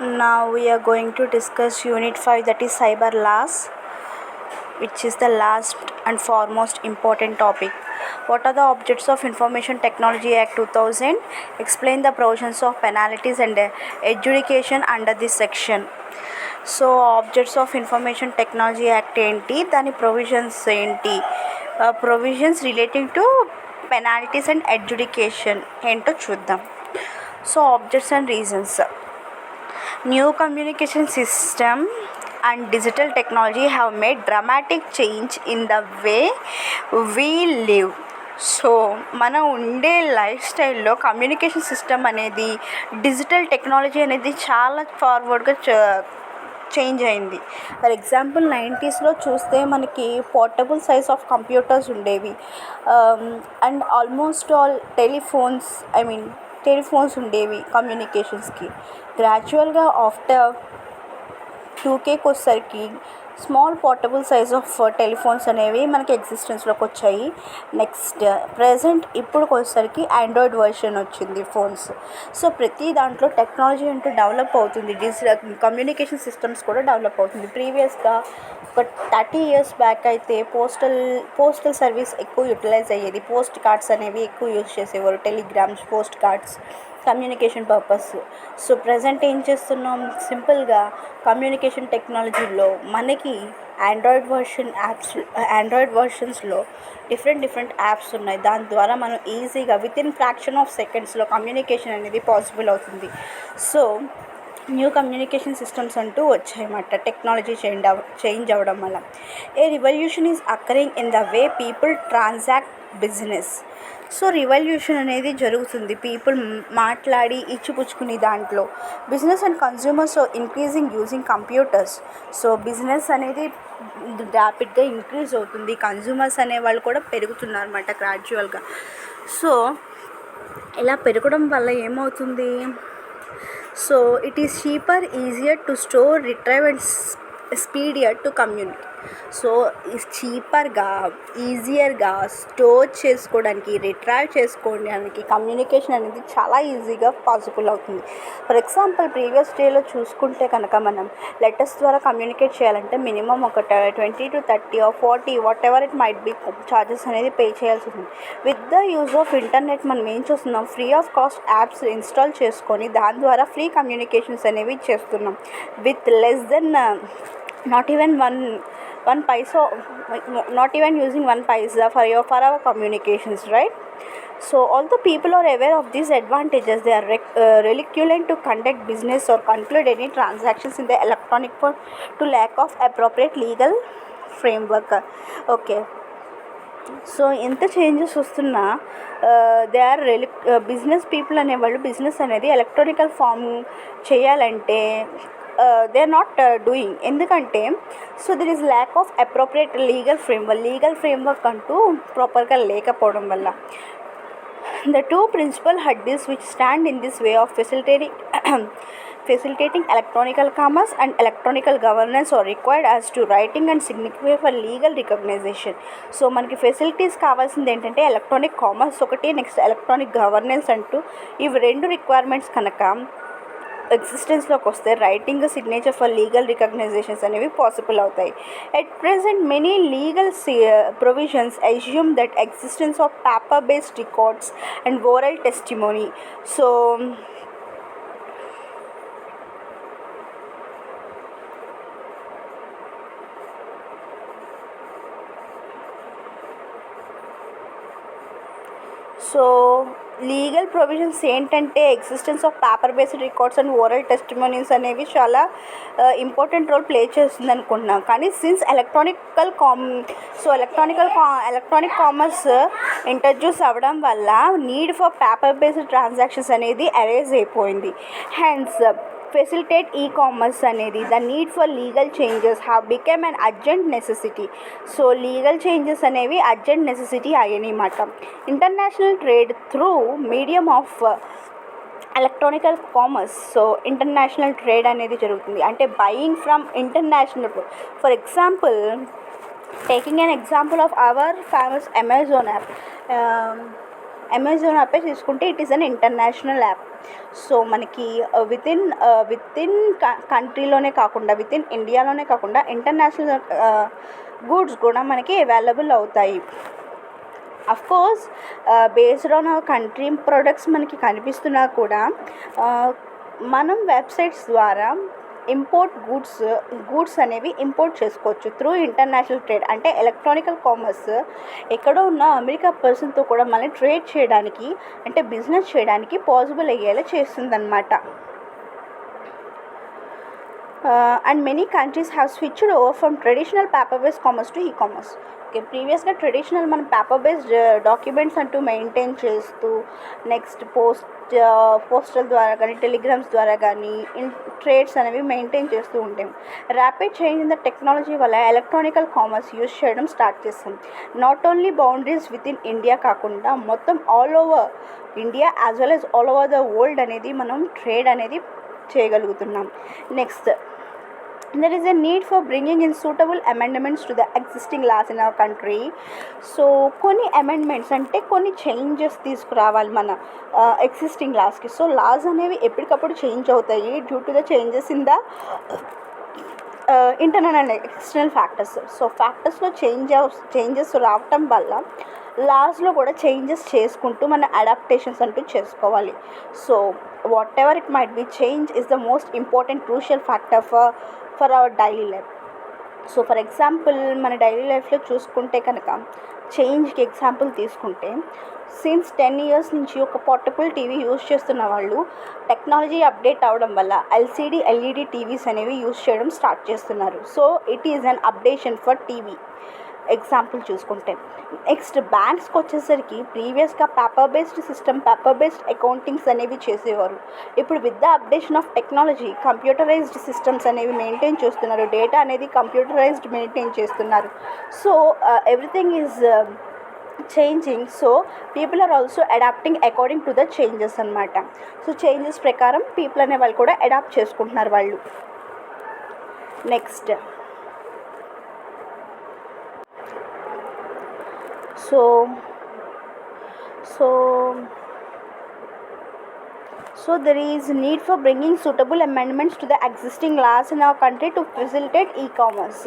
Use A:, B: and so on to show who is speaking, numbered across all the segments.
A: Now we are going to discuss Unit 5, that is Cyber Laws, which is the last and foremost important topic. What are the objects of Information Technology Act 2000? Explain the provisions of penalties and adjudication under this section. So objects of information technology act ఏంటి, దాని provisions ఏంటి, provisions relating to penalties and adjudication ఏంటో చూద్దాం. So objects and reasons. New communication system and digital technology have made dramatic change in the way we live. So మనం ఉండే life స్టైల్లో communication system అనేది, digital technology అనేది చాలా ఫార్వర్డ్గా change అయింది. For example 90స్లో చూస్తే మనకి పోర్టబుల్ సైజ్ ఆఫ్ కంప్యూటర్స్ ఉండేవి, అండ్ ఆల్మోస్ట్ ఆల్ టెలిఫోన్స్ ఉండేవి కమ్యూనికేషన్స్కి. గ్రాడ్యువల్గా ఆఫ్టర్ 2Kకి వచ్చేసరికి small portable size of telephones అనేవి మనకి ఎగ్జిస్టెన్స్లోకి వచ్చాయి. నెక్స్ట్ ప్రజెంట్ ఇప్పుడుకి వచ్చేసరికి ఆండ్రాయిడ్ వర్షన్ వచ్చింది ఫోన్స్. సో ప్రతి దాంట్లో టెక్నాలజీ అంటూ డెవలప్ అవుతుంది, కమ్యూనికేషన్ సిస్టమ్స్ కూడా డెవలప్ అవుతుంది. ప్రీవియస్గా ఒక 30 years బ్యాక్ అయితే పోస్టల్ సర్వీస్ ఎక్కువ యూటిలైజ్ అయ్యేది. పోస్ట్ కార్డ్స్ అనేవి ఎక్కువ యూజ్ చేసేవారు, telegrams, post cards, communication purpose. So present ఏం చేస్తున్నాం, సింపుల్గా కమ్యూనికేషన్ టెక్నాలజీలో మనకి ఆండ్రాయిడ్ వర్షన్స్లో డిఫరెంట్ యాప్స్ ఉన్నాయి. దాని ద్వారా మనం ఈజీగా వితిన్ ఫ్రాక్షన్ ఆఫ్ సెకండ్స్లో కమ్యూనికేషన్ అనేది పాసిబుల్ అవుతుంది. సో న్యూ కమ్యూనికేషన్ సిస్టమ్స్ అంటూ వచ్చాయన్నమాట టెక్నాలజీ చేంజ్ అవ్వడం వల్ల. A revolution is occurring in the way people transact business. So revolution అనేది జరుగుతుంది పీపుల్ మాట్లాడి ఇచ్చిపుచ్చుకునే దాంట్లో. Business and consumers increasing using computers. So business అనేది ర్యాపిడ్గా ఇంక్రీజ్ అవుతుంది, కన్జ్యూమర్స్ అనేవాళ్ళు కూడా పెరుగుతున్నారు అన్నమాట గ్రాడ్యువల్గా. సో ఇలా పెరగడం వల్ల ఏమవుతుంది, so it is cheaper, easier to store, retrieve and speedier to communicate. So చీపర్గా, ఈజియర్గా స్టోర్ చేసుకోవడానికి, రిట్రైవ్ చేసుకోవడానికి కమ్యూనికేషన్ అనేది చాలా ఈజీగా పాసిబుల్ అవుతుంది. ఫర్ ఎగ్జాంపుల్ ప్రీవియస్ డేలో చూసుకుంటే కనుక మనం లెటర్స్ ద్వారా కమ్యూనికేట్ చేయాలంటే మినిమం ఒక 20 to 30 or 40 what ever it might be charges అనేది పే చేయాల్సి ఉంటుంది. With the use of internet మనం ఏం చూస్తున్నాం, free of cost apps install చేసుకొని దాని ద్వారా ఫ్రీ కమ్యూనికేషన్స్ అనేవి చేస్తున్నాం with less than not even one paisa, not even using 1 paisa for our communications, right? So although people are aware of these advantages, they are reluctant to conduct business or conclude any transactions in the electronic form to lack of appropriate legal framework. Okay, so ఎంత changes వస్తున్నా they or business people అనేవాళ్ళు business అనేది electronical form చేయాలంటే they are not doing. ఎందుకంటే so there is lack of appropriate legal framework అంటూ ప్రాపర్గా లేకపోవడం వల్ల. The two principal hurdles which stand in this way of facilitating electronic commerce and electronic governance are required as to writing and significant for legal recognition. So మనకి facilities కావాల్సింది ఏంటంటే electronic commerce ఒకటి, next electronic governance అంటూ ఇవి 2 requirements కనుక ఎగ్జిస్టెన్స్లోకి వస్తే writing, signature for legal recognitions అనేవి పాసిబుల్ అవుతాయి. At present many legal provisions assume that existence of paper based records and oral testimony. So legal provisions ఏంటంటే existence of paper based records and oral testimonies అనేవి చాలా important role play చేస్తుంది అనుకుంటున్నాం. కానీ since electronic commerce introduce అవ్వడం వల్ల need for paper based transactions అనేది arise అయిపోయింది. హెన్స్ facilitate e-commerce అనేది the need for legal changes have become an urgent necessity. So legal changes అనేవి అర్జెంట్ నెసెసిటీ అయ్యాయన్నమాట. International trade through medium of electronical commerce. So international trade అనేది జరుగుతుంది అంటే buying from international. For example taking an example of our famous Amazon app. Amazon యాపే తీసుకుంటే it is an international app. So మనకి within కంట్రీలోనే కాకుండా within ఇండియాలోనే కాకుండా ఇంటర్నేషనల్ గూడ్స్ కూడా మనకి అవైలబుల్ అవుతాయి. Of course based on our country products మనకి కనిపిస్తున్నా కూడా మనం వెబ్సైట్స్ ద్వారా గూడ్స్ అనేవి ఇంపోర్ట్ చేసుకోవచ్చు త్రూ ఇంటర్నేషనల్ ట్రేడ్. అంటే ఎలక్ట్రానికల్ కామర్స్ ఎక్కడో ఉన్న అమెరికా పర్సన్తో కూడా మనల్ని ట్రేడ్ చేయడానికి అంటే బిజినెస్ చేయడానికి పాసిబుల్ అయ్యేలా చేస్తుందన్నమాట. And many countries have switched over from traditional paper-based commerce to e-commerce. Okay, ప్రీవియస్గా ట్రెడిషనల్ మనం పేపర్ బేస్డ్ డాక్యుమెంట్స్ అంటూ మెయింటైన్ చేస్తూ నెక్స్ట్ పోస్టల్ ద్వారా కానీ టెలిగ్రామ్స్ ద్వారా కానీ ట్రేడ్స్ అనేవి మెయింటైన్ చేస్తూ ఉంటాం. Rapid change in the technology వల్ల ఎలక్ట్రానికల్ కామర్స్ యూజ్ చేయడం స్టార్ట్ చేస్తాం. Not only boundaries within India కాకుండా మొత్తం all over India as well as all over the world అనేది మనం ట్రేడ్ అనేది చేయగలుగుతున్నాం. Next, there is a need for bringing in suitable amendments to the existing laws in our country. So కొన్ని amendments అంటే కొన్ని changes తీసుకురావాలి మన existing లాస్కి. సో లాస్ అనేవి ఎప్పటికప్పుడు చేంజ్ అవుతాయి due to the changes in the internal and external factors. So ఫ్యాక్టర్స్లో చేంజెస్ రావటం వల్ల లాస్లో కూడా చేంజెస్ చేసుకుంటూ మన అడాప్టేషన్స్ అంటూ చేసుకోవాలి. So what ever it might be, change is the most important crucial factor for hour daily life. So for example మన daily లైఫ్లో చూసుకుంటే కనుక చేంజ్కి ఎగ్జాంపుల్ తీసుకుంటే సిన్స్ 10 years నుంచి ఒక పోర్టబుల్ టీవీ యూజ్ చేస్తున్న వాళ్ళు టెక్నాలజీ అప్డేట్ అవ్వడం వల్ల ఎల్ఈడి టీవీస్ అనేవి యూజ్ చేయడం స్టార్ట్ చేస్తున్నారు. So it is an updation for TV example చూసుకుంటే. నెక్స్ట్, బ్యాంక్స్కి వచ్చేసరికి ప్రీవియస్గా పేపర్ బేస్డ్ అకౌంటింగ్స్ అనేవి చేసేవారు. ఇప్పుడు with the updation of technology computerised systems అనేవి మెయింటైన్ చేస్తున్నారు. డేటా అనేది కంప్యూటరైజ్డ్ మెయింటైన్ చేస్తున్నారు. So everything is changing. So people are also adapting according to the changes అనమాట. సో చేంజెస్ ప్రకారం పీపుల్ అనే వాళ్ళు కూడా అడాప్ట్ చేసుకుంటున్నారు వాళ్ళు. Next, So there is need for bringing suitable amendments to the existing laws in our country to facilitate e-commerce.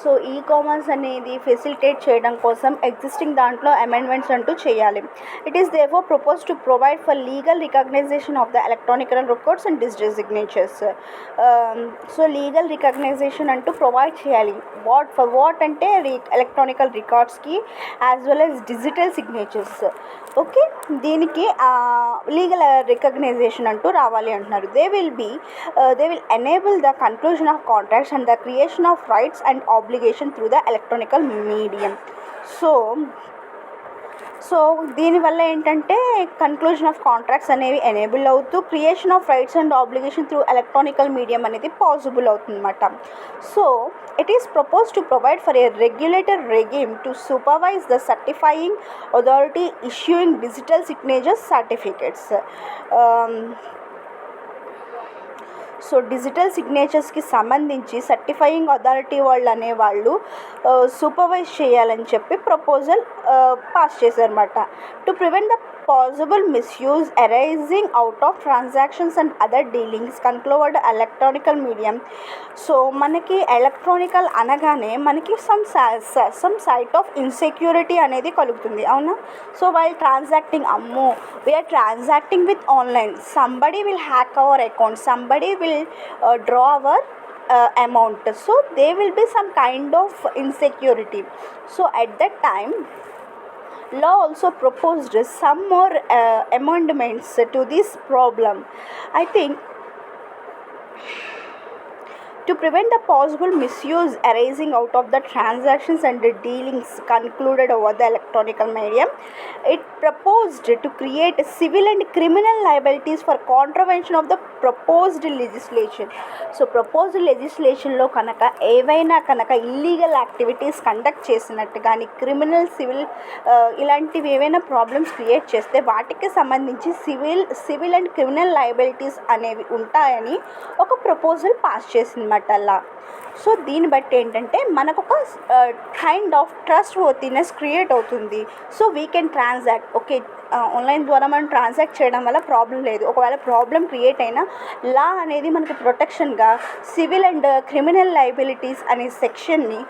A: So e-commerce అనేది facilitate చేయడం కోసం ఎగ్జిస్టింగ్ దాంట్లో అమెండ్మెంట్స్ అంటూ చేయాలి. It is therefore propose to provide for legal recognition of the electronical records and digital signatures. So legal recognition అంటూ provide చేయాలి. What అంటే electronical రికార్డ్స్కి as well as digital signatures. Okay, దీనికి లీగల్ రికగ్నైజేషన్ అంటూ రావాలి అంటున్నారు. They will enable the conclusion of contracts and the creation of rights and obligation through the electronical medium. So దీనివల్ల ఏంటంటే కన్క్లూజన్ ఆఫ్ కాంట్రాక్ట్స్ అనేవి enable అవుతూ creation of rights and obligation through electronical medium అనేది possible అవుతుందన్నమాట. So it is propose to provide for a regulator regime to supervise the certifying authority issuing digital signatures certificates. So digital సిగ్నేచర్స్కి సంబంధించి certifying authority వాళ్ళు అనేవాళ్ళు supervise చేయాలని చెప్పి proposal pass చేశారన్నమాట. To prevent the possible misuse arising out of transactions and other dealings conclude electronical medium. So మనకి electronical అనగానే మనకి సమ్ సైట్ ఆఫ్ ఇన్సెక్యూరిటీ అనేది కలుగుతుంది, అవునా? సో వైల్ ట్రాన్సాక్టింగ్, అమ్మో we're transacting with online, somebody will hack our account, somebody will draw our amount. So there will be some kind of insecurity. So at that time law also proposed some more amendments to this problem. I think to prevent the possible misuse arising out of the transactions and the dealings concluded over the electronical medium, it proposed to create civil and criminal liabilities for contravention of the proposed legislation. So proposed legislation లో కనుక ఏవైనా కనుక illegal activities conduct చేసినట్టు కానీ criminal civil ఇలాంటివి ఏవైనా problems create చేస్తే వాటికి సంబంధించి సివిల్ అండ్ క్రిమినల్ లయబిలిటీస్ అనేవి ఉంటాయని ఒక ప్రపోజల్ పాస్ చేసిందన్నమాట. అనమాట లా. సో దీన్ని బట్టి ఏంటంటే మనకు ఒక kind of trustworthiness create అవుతుంది. So we can transact. Okay, online ద్వారా మనం ట్రాన్సాక్ట్ చేయడం వల్ల ప్రాబ్లం లేదు. ఒకవేళ ప్రాబ్లం క్రియేట్ అయినా లా అనేది మనకి ప్రొటెక్షన్గా సివిల్ అండ్ క్రిమినల్ లయబిలిటీస్ అనే సెక్షన్ని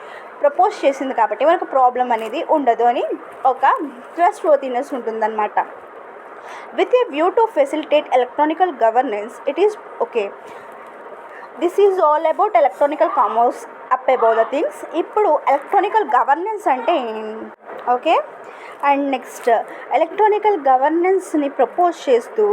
A: ప్రపోజ్ చేసింది కాబట్టి మనకు ప్రాబ్లం అనేది ఉండదు అని ఒక ట్రస్ట్ వర్తీనెస్ ఉంటుందన్నమాట. With a view to facilitate electronical governance it is okay. This is all about electronical commerce up about the things. ఇప్పుడు ఎలక్ట్రానికల్ గవర్నెన్స్ అంటే ఓకే. అండ్ నెక్స్ట్ ఎలక్ట్రానికల్ గవర్నెన్స్ని ప్రపోజ్ చేస్తూ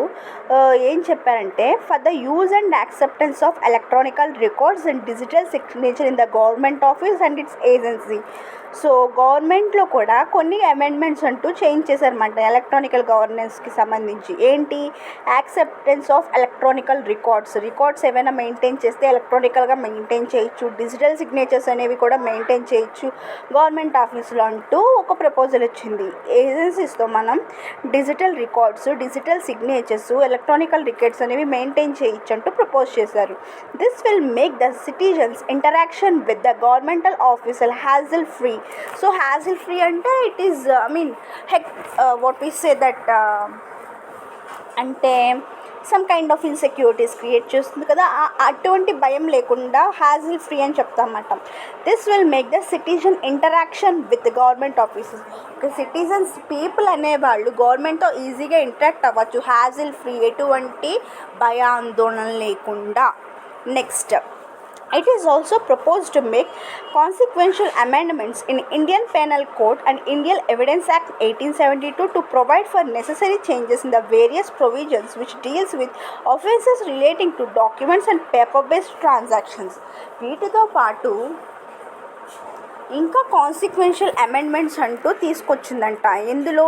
A: ఏం చెప్పారంటే for the use and acceptance of electronical records and digital signature in the government office and its agency. So గవర్నమెంట్లో కూడా కొన్ని amendments అంటూ చేంజ్ చేశారన్నమాట ఎలక్ట్రానికల్ గవర్నెన్స్కి సంబంధించి. ఏంటి? యాక్సెప్టెన్స్ ఆఫ్ ఎలక్ట్రానికల్ రికార్డ్స్ ఏమైనా మెయింటైన్ చేస్తే ఎలక్ట్రానికల్గా మెయింటైన్ చేయొచ్చు, డిజిటల్ సిగ్నేచర్స్ అనేవి కూడా మెయింటైన్ చేయొచ్చు గవర్నమెంట్ ఆఫీస్లో అంటూ ఒక ప్రపోజల్ వచ్చింది. ఏజెన్సీస్తో మనం digital records, digital signatures, electronical records అనేవి మెయింటైన్ చేయొచ్చు అంటూ ప్రపోజ్ చేశారు. This will make the citizens interaction with the governmental officer hassle free. So hassle free అంటే it is what we say that అంటే some kind of insecurities create చేస్తుంది కదా, అటువంటి భయం లేకుండా హ్యాజిల్ ఫ్రీ అని చెప్తామన్నమాట. This will make the citizen interaction with government offices. ఒక సిటిజన్స్ పీపుల్ అనేవాళ్ళు గవర్నమెంట్తో ఈజీగా ఇంటరాక్ట్ అవ్వచ్చు హ్యాజిల్ ఫ్రీ, ఎటువంటి భయాందోళన లేకుండా. Next, it is also proposed to make consequential amendments in Indian Penal Code and Indian Evidence Act 1872 to provide for necessary changes in the various provisions which deals with offences relating to documents and paper-based transactions. వీటితో పాటు ఇంకా consequential amendments అంటూ తీసుకొచ్చిందంట. ఇందులో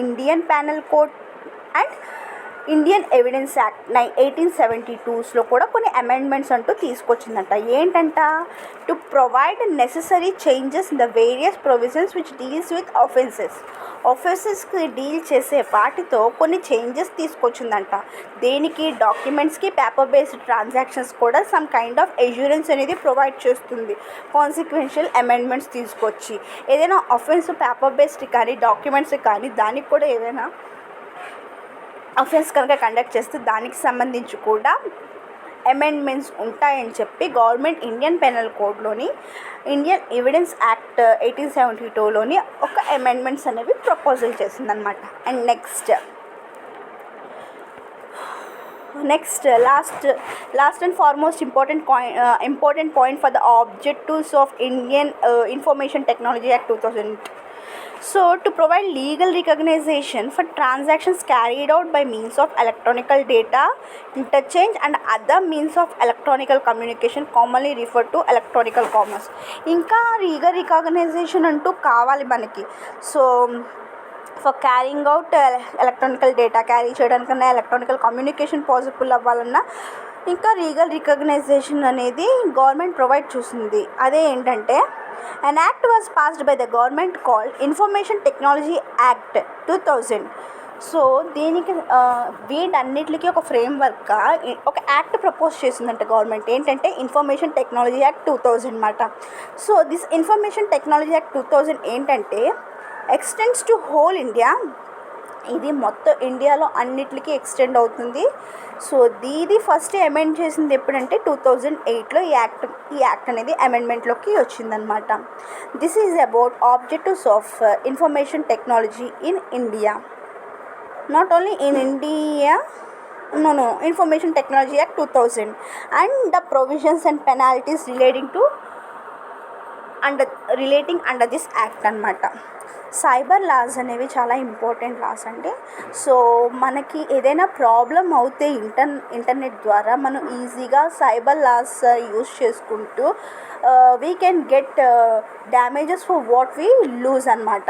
A: Indian penal code and Indian evidence act 1872లో కూడా కొన్ని amendments అంటూ తీసుకొచ్చిందంట. ఏంటంట? To provide necessary changes in the various provisions which deals with ఆఫెన్సెస్కి డీల్ చేసే వాటితో కొన్ని చేంజెస్ తీసుకొచ్చిందంట. దేనికి? డాక్యుమెంట్స్కి, పేపర్ బేస్డ్ ట్రాన్సాక్షన్స్ కూడా సమ్ కైండ్ ఆఫ్ ఎష్యూరెన్స్ అనేది ప్రొవైడ్ చేస్తుంది కాన్సిక్వెన్షియల్ అమెండ్మెంట్స్ తీసుకొచ్చి. ఏదైనా ఆఫెన్స్ పేపర్ బేస్డ్ కానీ డాక్యుమెంట్స్ కానీ దానికి కూడా ఏదైనా అఫెన్స్ కనుక కండక్ట్ చేస్తే దానికి సంబంధించి కూడా అమెండ్మెంట్స్ ఉంటాయని చెప్పి గవర్నమెంట్ ఇండియన్ పెనల్ కోడ్లోని ఇండియన్ ఎవిడెన్స్ యాక్ట్ 1872లోని ఒక అమెండ్మెంట్స్ అనేవి ప్రపోజల్ చేసిందనమాట. And next last and foremost important point for the objectives of Indian information technology act 2000. So, to provide legal recognition for transactions carried out by means of electronical data interchange and other means of electronical communication commonly referred to electronical commerce. ఇంకా legal recognition అంటూ కావాలి మనకి. So for carrying out electronical data carry చేయడానికన్నా electronical communication possible అవ్వాలన్నా ఇంకా legal recognition అనేది government provide చేస్తుంది. అదే ఏంటంటే an act was passed by the government called Information Technology Act 2000. So దీనికి వీటన్నిటికీ ఒక ఫ్రేమ్వర్క్గా ఒక యాక్ట్ ప్రపోజ్ చేసిందంట గవర్నమెంట్. ఏంటంటే ఇన్ఫర్మేషన్ టెక్నాలజీ యాక్ట్ 2000 అన్నమాట. So this information technology act 2000 ఏంటంటే ఎక్స్టెండ్స్ టు హోల్ ఇండియా. ఇది మొత్తం ఇండియాలో అన్నిటికీ ఎక్స్టెండ్ అవుతుంది. సో దీది ఫస్ట్ అమెండ్ చేసింది ఎప్పుడంటే 2008లో ఈ యాక్ట్ అనేది అమెండ్మెంట్లోకి వచ్చిందనమాట. This is about objectives of information technology in India. Not only in India, no Information Technology Act 2000 and the provisions and penalties relating under this act అన్నమాట. Cyber laws అనేవి చాలా important loss అండి. So మనకి ఏదైనా problem అవుతే internet ద్వారా మనం ఈజీగా సైబర్ లాస్ యూస్ చేసుకుంటూ we can get damages for what we lose అన్నమాట.